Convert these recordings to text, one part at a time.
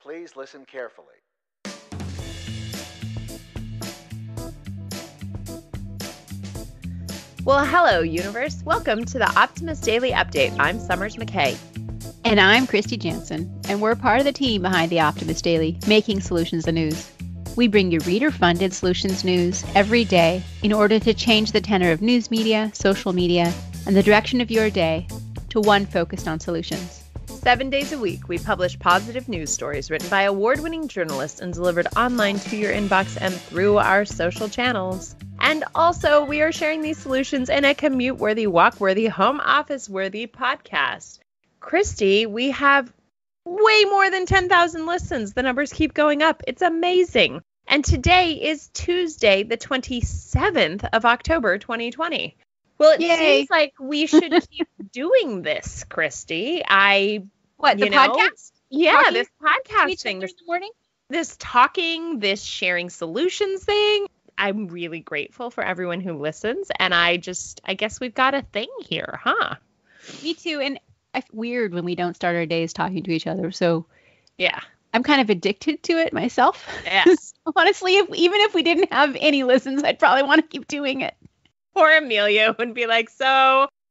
Please listen carefully. Well, hello, universe. Welcome to the Optimist Daily Update. I'm Summers McKay. And I'm Kristy Jansen, and we're part of the team behind the Optimist Daily, making solutions the news. We bring you reader-funded solutions news every day in order to change the tenor of news media, social media, and the direction of your day to one focused on solutions. 7 days a week, we publish positive news stories written by award-winning journalists and delivered online to your inbox and through our social channels. And also, we are sharing these solutions in a commute-worthy, walk-worthy, home office-worthy podcast. Kristy, we have way more than 10,000 listens. The numbers keep going up. It's amazing. And today is Tuesday, the 27th of October, 2020. Well, it seems like we should keep doing this, Kristy. Podcast? Yeah, talking? This podcast thing. This morning? This talking, this sharing solutions thing. I'm really grateful for everyone who listens. And I guess we've got a thing here, huh? Me too. And it's weird when we don't start our days talking to each other. So yeah, I'm kind of addicted to it myself. Yes. Honestly, even if we didn't have any listens, I'd probably want to keep doing it. Poor Amelia would be like, so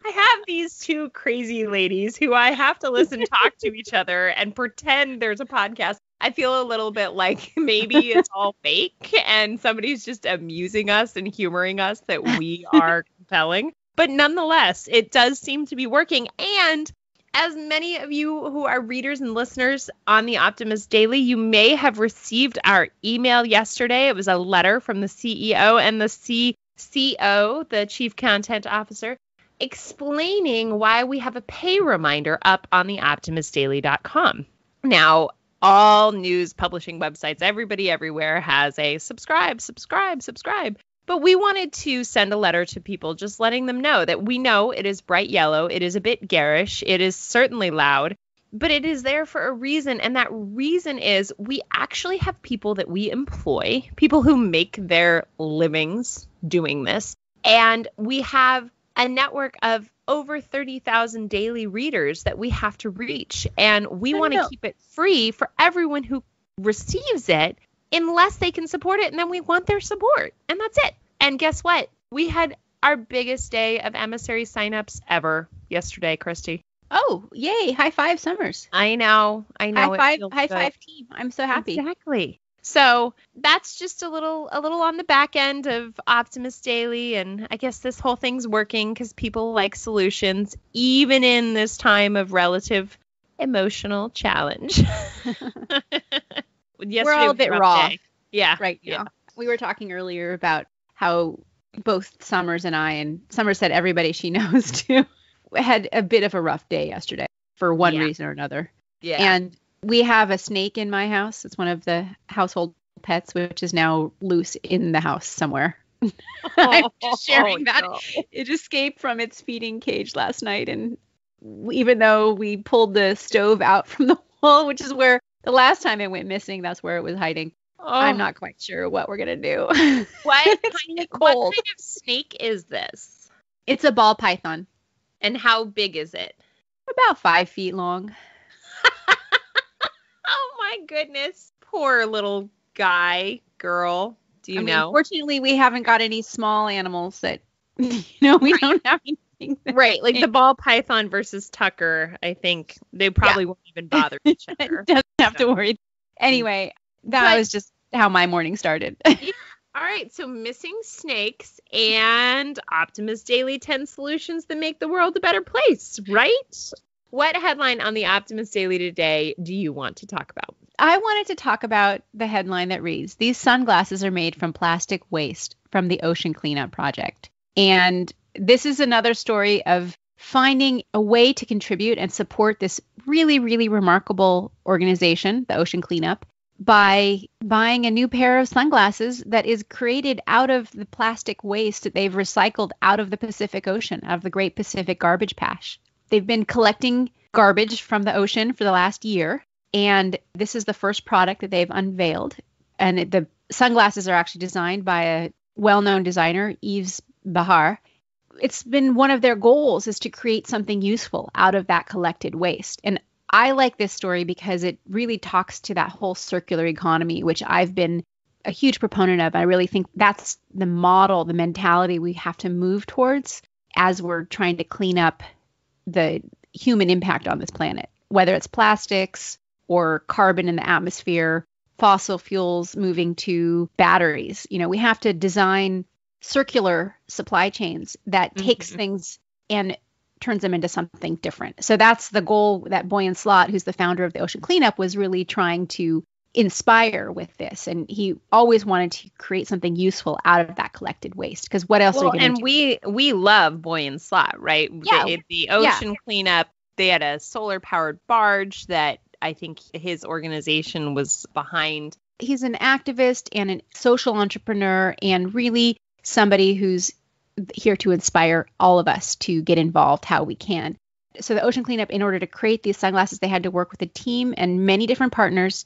I have these two crazy ladies who I have to listen talk to each other and pretend there's a podcast. I feel a little bit like maybe it's all fake and somebody's just amusing us and humoring us that we are compelling. But nonetheless, it does seem to be working. And as many of you who are readers and listeners on the Optimist Daily, you may have received our email yesterday. It was a letter from the CEO and the CCO, the Chief Content Officer, explaining why we have a pay reminder up on the optimistdaily.com. Now, all news publishing websites, everybody everywhere has a subscribe. But we wanted to send a letter to people just letting them know that we know it is bright yellow. It is a bit garish. It is certainly loud, but it is there for a reason. And that reason is we actually have people that we employ, people who make their livings doing this. And we have a network of over 30,000 daily readers that we have to reach. And we want to keep it free for everyone who receives it unless they can support it. And then we want their support. And that's it. And guess what? We had our biggest day of emissary signups ever yesterday, Kristy. Oh, yay. High five, Summers. I know. High five team. I'm so happy. Exactly. So that's just a little on the back end of Optimist Daily. And I guess this whole thing's working because people like solutions, even in this time of relative emotional challenge. We're all a bit raw. Day. Yeah. Right. Yeah. We were talking earlier about how both Summers and I, and Summers said everybody she knows too, had a bit of a rough day yesterday for one reason or another. Yeah. And we have a snake in my house. It's one of the household pets, which is now loose in the house somewhere. I'm just sharing that. No. It escaped from its feeding cage last night. And even though we pulled the stove out from the wall, which is where the last time it went missing, that's where it was hiding. Oh. I'm not quite sure what we're going to do. What kind of snake is this? It's a ball python. And how big is it? About 5 feet long. Oh my goodness. Poor little guy, girl. Do you know? Fortunately, we haven't got any small animals that, we don't have anything. Right. Like the ball python versus Tucker, I think they probably won't even bother each other. Doesn't have to worry. Anyway, that was just how my morning started. All right. So missing snakes and Optimist Daily 10 solutions that make the world a better place, right? What headline on the Optimist Daily today do you want to talk about? I wanted to talk about the headline that reads, "These sunglasses are made from plastic waste from the Ocean Cleanup Project." And this is another story of finding a way to contribute and support this really, really remarkable organization, the Ocean Cleanup, by buying a new pair of sunglasses that is created out of the plastic waste that they've recycled out of the Pacific Ocean, out of the Great Pacific Garbage Patch. They've been collecting garbage from the ocean for the last year, and this is the first product that they've unveiled. And the sunglasses are actually designed by a well-known designer, Yves Bahar. It's been one of their goals is to create something useful out of that collected waste. And I like this story because it really talks to that whole circular economy, which I've been a huge proponent of. I really think that's the model, the mentality we have to move towards as we're trying to clean up the human impact on this planet, whether it's plastics or carbon in the atmosphere, fossil fuels moving to batteries. We have to design circular supply chains that takes things and turns them into something different. So that's the goal that Boyan Slat, who's the founder of the Ocean Cleanup, was really trying to inspire with this. And he always wanted to create something useful out of that collected waste. Because what else are you going to do? And we love Boyan Slat, right? Yeah. The Ocean Cleanup, they had a solar powered barge that I think his organization was behind. He's an activist and a social entrepreneur and really somebody who's here to inspire all of us to get involved how we can. So the Ocean Cleanup, in order to create these sunglasses, they had to work with a team and many different partners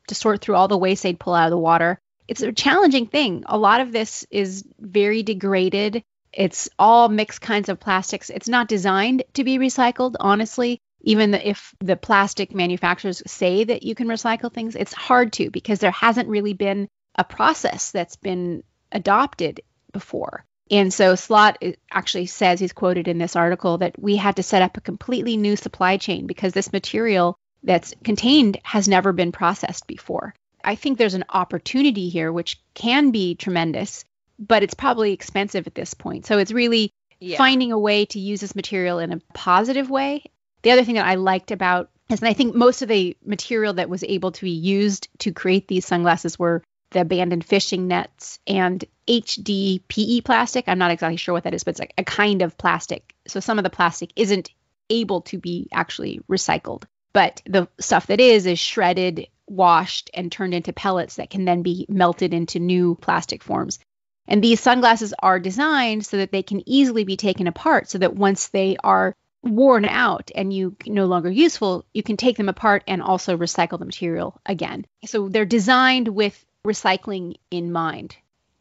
to sort through all the waste they'd pull out of the water. It's a challenging thing. A lot of this is very degraded. It's all mixed kinds of plastics. It's not designed to be recycled, honestly. Even if the plastic manufacturers say that you can recycle things, it's hard to because there hasn't really been a process that's been adopted before. And so Slat actually says, he's quoted in this article, that we had to set up a completely new supply chain because this material that's contained has never been processed before. I think there's an opportunity here, which can be tremendous, but it's probably expensive at this point. So it's really finding a way to use this material in a positive way. The other thing that I liked about this, and I think most of the material that was able to be used to create these sunglasses were the abandoned fishing nets and HDPE plastic. I'm not exactly sure what that is, but it's like a kind of plastic. So some of the plastic isn't able to be actually recycled, but the stuff that is shredded, washed, and turned into pellets that can then be melted into new plastic forms. And these sunglasses are designed so that they can easily be taken apart, so that once they are worn out and you no longer useful, you can take them apart and also recycle the material again. So they're designed with recycling in mind.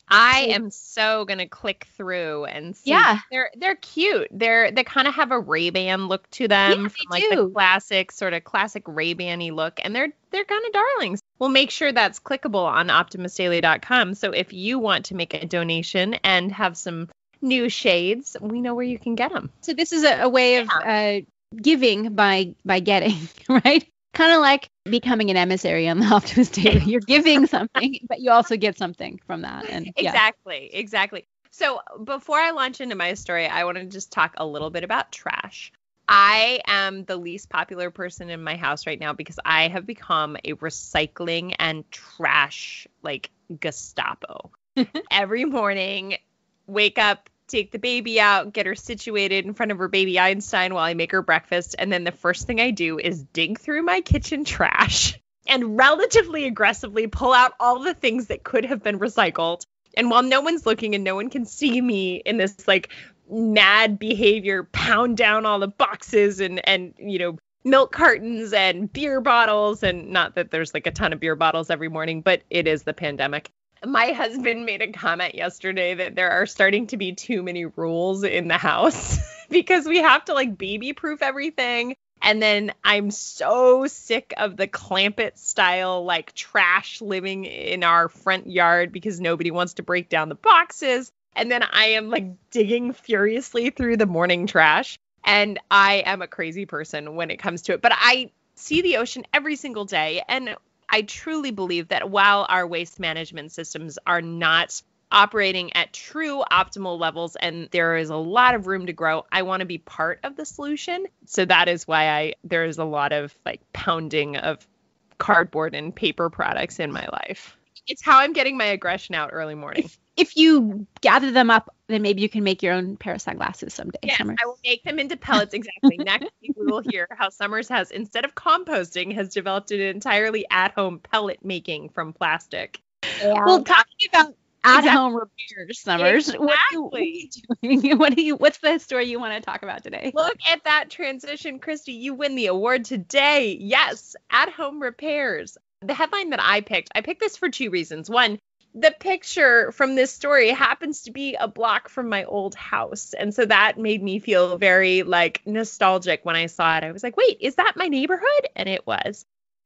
I am so gonna click through and see. Yeah, they're cute. They kind of have a Ray-Ban look to them, from like the classic Ray-Ban-y look, and they're kind of darlings. We'll make sure that's clickable on optimistdaily.com. So if you want to make a donation and have some new shades, we know where you can get them. So this is a way of giving by getting, right? Kind of like becoming an emissary on the Optimist Daily. You're giving something, but you also get something from that. And Exactly. So before I launch into my story, I want to just talk a little bit about trash. I am the least popular person in my house right now because I have become a recycling and trash Gestapo. Every morning, wake up, take the baby out, get her situated in front of her baby Einstein while I make her breakfast. And then the first thing I do is dig through my kitchen trash and relatively aggressively pull out all the things that could have been recycled. And while no one's looking and no one can see me in this mad behavior, pound down all the boxes and milk cartons and beer bottles. And not that there's a ton of beer bottles every morning, but it is the pandemic. My husband made a comment yesterday that there are starting to be too many rules in the house because we have to baby proof everything. And then I'm so sick of the Clampett style trash living in our front yard because nobody wants to break down the boxes. And then I am digging furiously through the morning trash. And I am a crazy person when it comes to it. But I see the ocean every single day. And I truly believe that while our waste management systems are not operating at true optimal levels and there is a lot of room to grow, I want to be part of the solution. So that is why there is a lot of pounding of cardboard and paper products in my life. It's how I'm getting my aggression out early morning. If you gather them up, then maybe you can make your own pair of sunglasses someday. Yes, Summers. I will make them into pellets. Exactly. Next week, we will hear how Summers has, instead of composting, has developed an entirely at-home pellet making from plastic. Yeah. Well, talking about at-home repairs, Summers. Exactly. What are you doing? What's the story you want to talk about today? Look at that transition, Kristy. You win the award today. Yes, at-home repairs. The headline that I picked this for two reasons. One, the picture from this story happens to be a block from my old house. And so that made me feel very like nostalgic when I saw it. I was like, wait, is that my neighborhood? And it was.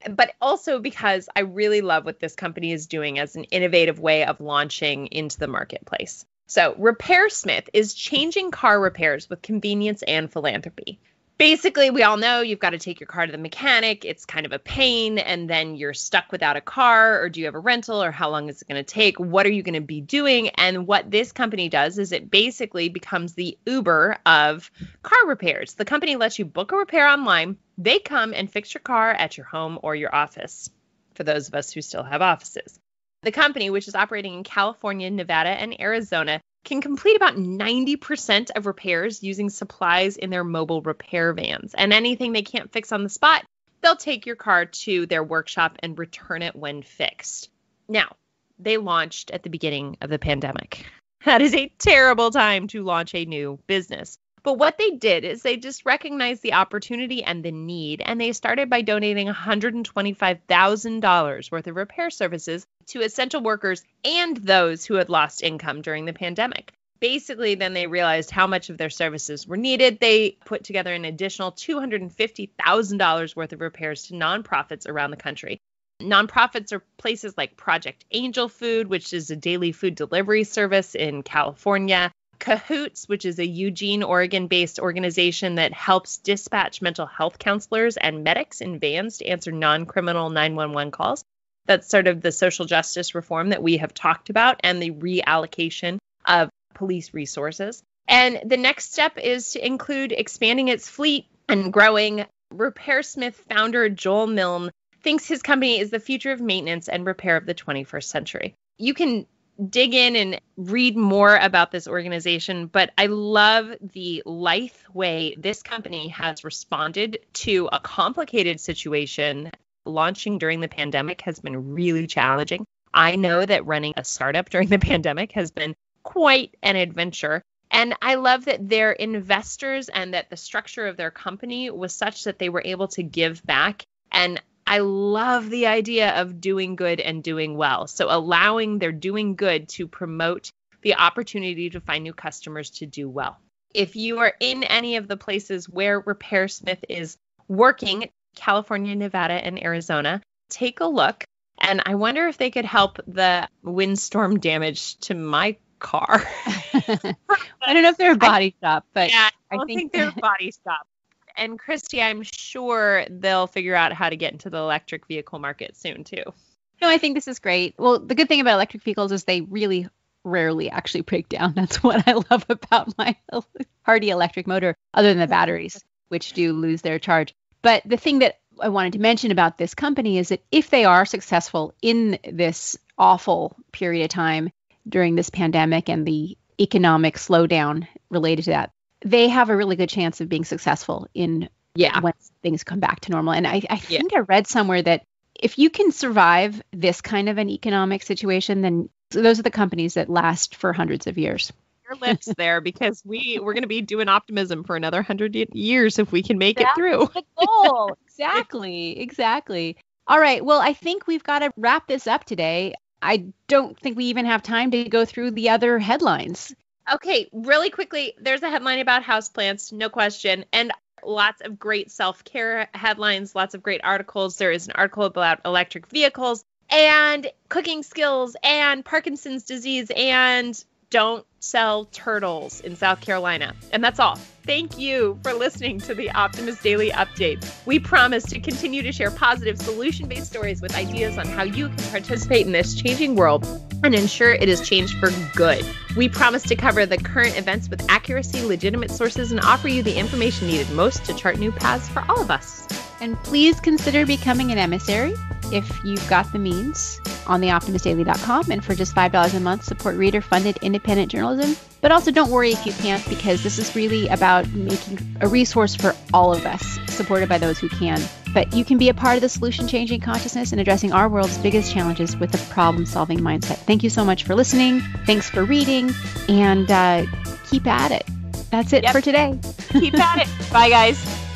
But also because I really love what this company is doing as an innovative way of launching into the marketplace. So RepairSmith is changing car repairs with convenience and philanthropy. Basically, we all know you've got to take your car to the mechanic. It's kind of a pain, and then you're stuck without a car, or do you have a rental, or how long is it going to take? What are you going to be doing? And what this company does is it basically becomes the Uber of car repairs. The company lets you book a repair online. They come and fix your car at your home or your office, for those of us who still have offices. The company, which is operating in California, Nevada, and Arizona, can complete about 90% of repairs using supplies in their mobile repair vans. And anything they can't fix on the spot, they'll take your car to their workshop and return it when fixed. Now, they launched at the beginning of the pandemic. That is a terrible time to launch a new business. But what they did is they just recognized the opportunity and the need, and they started by donating $125,000 worth of repair services to essential workers and those who had lost income during the pandemic. Basically, then they realized how much of their services were needed. They put together an additional $250,000 worth of repairs to nonprofits around the country. Nonprofits are places like Project Angel Food, which is a daily food delivery service in California. Cahoots, which is a Eugene, Oregon-based organization that helps dispatch mental health counselors and medics in vans to answer non-criminal 911 calls. That's sort of the social justice reform that we have talked about and the reallocation of police resources. And the next step is to include expanding its fleet and growing. RepairSmith founder Joel Milne thinks his company is the future of maintenance and repair of the 21st century. You can dig in and read more about this organization, but I love the lithe way this company has responded to a complicated situation. Launching during the pandemic has been really challenging. I know that running a startup during the pandemic has been quite an adventure. And I love that their investors and that the structure of their company was such that they were able to give back. And I love the idea of doing good and doing well. So allowing their doing good to promote the opportunity to find new customers to do well. If you are in any of the places where RepairSmith is working, California, Nevada, and Arizona, take a look. And I wonder if they could help the windstorm damage to my car. I don't know if they're a body shop, but yeah, I don't think they're a body shop. And Kristy, I'm sure they'll figure out how to get into the electric vehicle market soon, too. No, I think this is great. Well, the good thing about electric vehicles is they really rarely actually break down. That's what I love about my hardy electric motor, other than the batteries, which do lose their charge. But the thing that I wanted to mention about this company is that if they are successful in this awful period of time during this pandemic and the economic slowdown related to that, they have a really good chance of being successful in when things come back to normal. And I think I read somewhere that if you can survive this kind of an economic situation, then those are the companies that last for hundreds of years. Your lips there, because we're going to be doing optimism for another 100 years if we can make it through. The goal. Exactly. All right. Well, I think we've got to wrap this up today. I don't think we even have time to go through the other headlines. Okay, really quickly, there's a headline about houseplants, no question, and lots of great self-care headlines, lots of great articles. There is an article about electric vehicles and cooking skills and Parkinson's disease and don't sell turtles in South Carolina. And that's all. Thank you for listening to the Optimist Daily Update. We promise to continue to share positive solution-based stories with ideas on how you can participate in this changing world and ensure it is changed for good. We promise to cover the current events with accuracy, legitimate sources, and offer you the information needed most to chart new paths for all of us. And please consider becoming an emissary if you've got the means on theoptimistdaily.com. And for just $5 a month, support reader-funded independent journalism. But also don't worry if you can't, because this is really about making a resource for all of us, supported by those who can. But you can be a part of the solution-changing consciousness and addressing our world's biggest challenges with a problem-solving mindset. Thank you so much for listening. Thanks for reading. And keep at it. That's it for today. Keep at it. Bye, guys.